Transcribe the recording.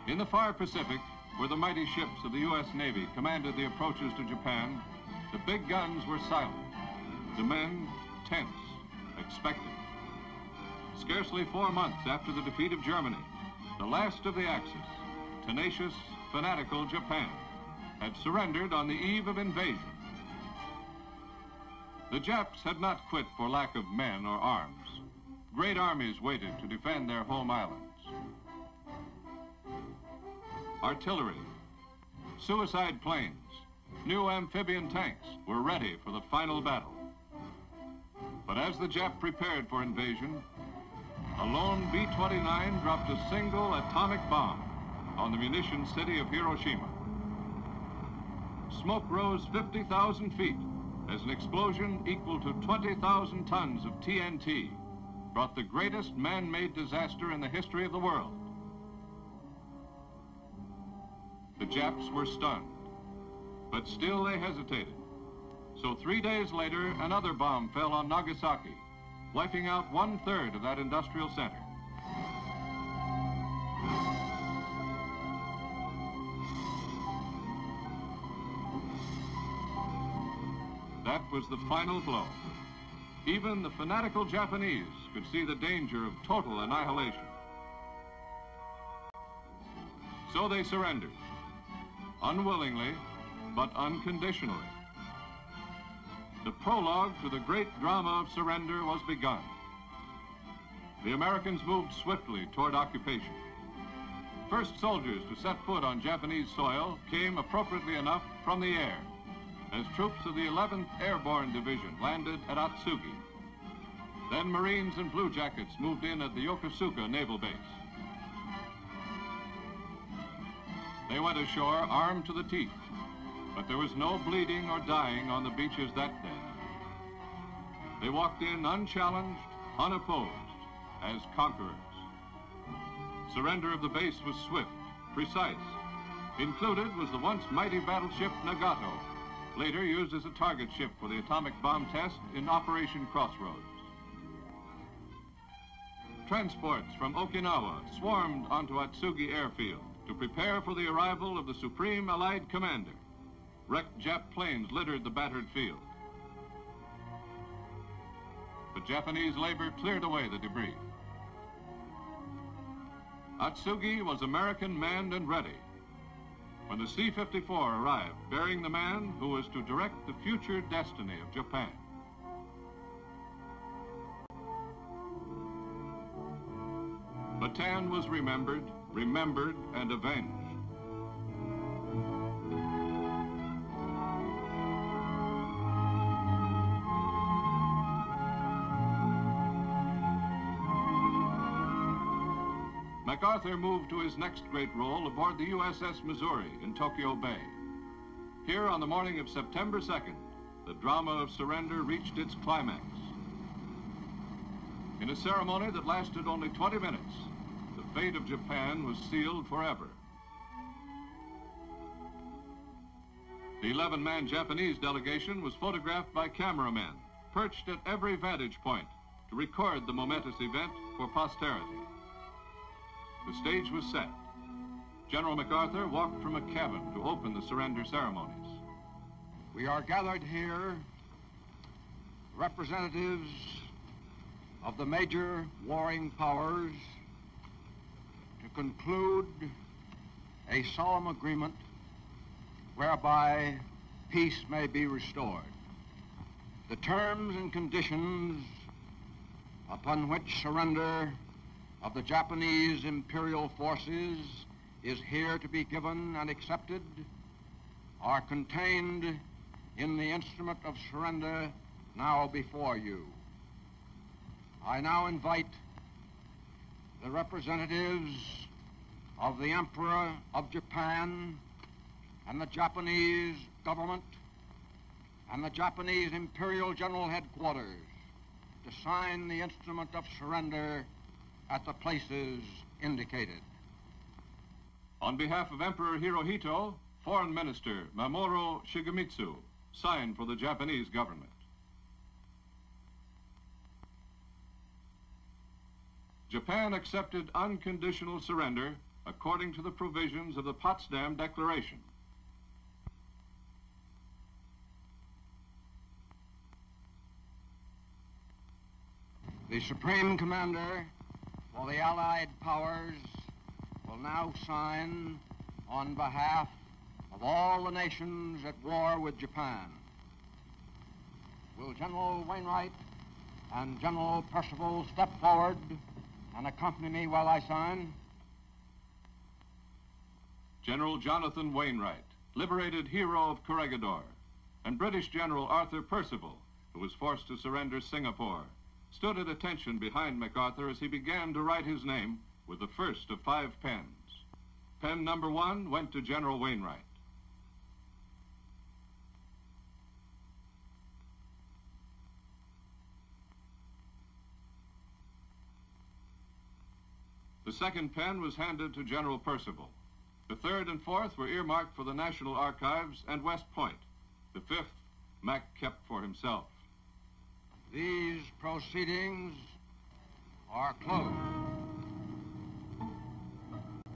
In the far Pacific, where the mighty ships of the U.S. Navy commanded the approaches to Japan, the big guns were silent, the men tense, expectant. Scarcely 4 months after the defeat of Germany, the last of the Axis, tenacious, fanatical Japan, had surrendered on the eve of invasion. The Japs had not quit for lack of men or arms. Great armies waited to defend their home islands. Artillery, suicide planes, new amphibian tanks were ready for the final battle. But as the Jap prepared for invasion, a lone B-29 dropped a single atomic bomb on the munition city of Hiroshima. Smoke rose 50,000 feet as an explosion equal to 20,000 tons of TNT brought the greatest man-made disaster in the history of the world. The Japs were stunned, but still they hesitated. So 3 days later, another bomb fell on Nagasaki, wiping out 1/3 of that industrial center. That was the final blow. Even the fanatical Japanese could see the danger of total annihilation. So they surrendered, unwillingly, but unconditionally. The prologue to the great drama of surrender was begun. The Americans moved swiftly toward occupation. First soldiers to set foot on Japanese soil came appropriately enough from the air, as troops of the 11th Airborne Division landed at Atsugi. Then Marines and Blue Jackets moved in at the Yokosuka Naval Base. They went ashore armed to the teeth, but there was no bleeding or dying on the beaches that day. They walked in unchallenged, unopposed, as conquerors. Surrender of the base was swift, precise. Included was the once mighty battleship Nagato, later used as a target ship for the atomic bomb test in Operation Crossroads. Transports from Okinawa swarmed onto Atsugi Airfield to prepare for the arrival of the Supreme Allied Commander. Wrecked Jap planes littered the battered field. But Japanese labor cleared away the debris. Atsugi was American manned and ready when the C-54 arrived, bearing the man who was to direct the future destiny of Japan. Bataan was remembered, and avenged. MacArthur moved to his next great role aboard the USS Missouri in Tokyo Bay. Here on the morning of September 2nd, the drama of surrender reached its climax. In a ceremony that lasted only 20 minutes, the fate of Japan was sealed forever. The 11-man Japanese delegation was photographed by cameramen, perched at every vantage point to record the momentous event for posterity. The stage was set. General MacArthur walked from a cabin to open the surrender ceremonies. We are gathered here, representatives of the major warring powers, to conclude a solemn agreement whereby peace may be restored. The terms and conditions upon which surrender of the Japanese imperial forces is here to be given and accepted are contained in the instrument of surrender now before you. I now invite the representatives of the Emperor of Japan and the Japanese government and the Japanese Imperial General Headquarters to sign the instrument of surrender at the places indicated. On behalf of Emperor Hirohito, Foreign Minister Mamoru Shigemitsu signed for the Japanese government. Japan accepted unconditional surrender according to the provisions of the Potsdam Declaration. The Supreme Commander for the Allied Powers will now sign on behalf of all the nations at war with Japan. Will General Wainwright and General Percival step forward and accompany me while I sign? General Jonathan Wainwright, liberated hero of Corregidor, and British General Arthur Percival, who was forced to surrender Singapore, stood at attention behind MacArthur as he began to write his name with the first of 5 pens. Pen number 1 went to General Wainwright. The second pen was handed to General Percival. The third and fourth were earmarked for the National Archives and West Point. The fifth, Mac kept for himself. These proceedings are closed.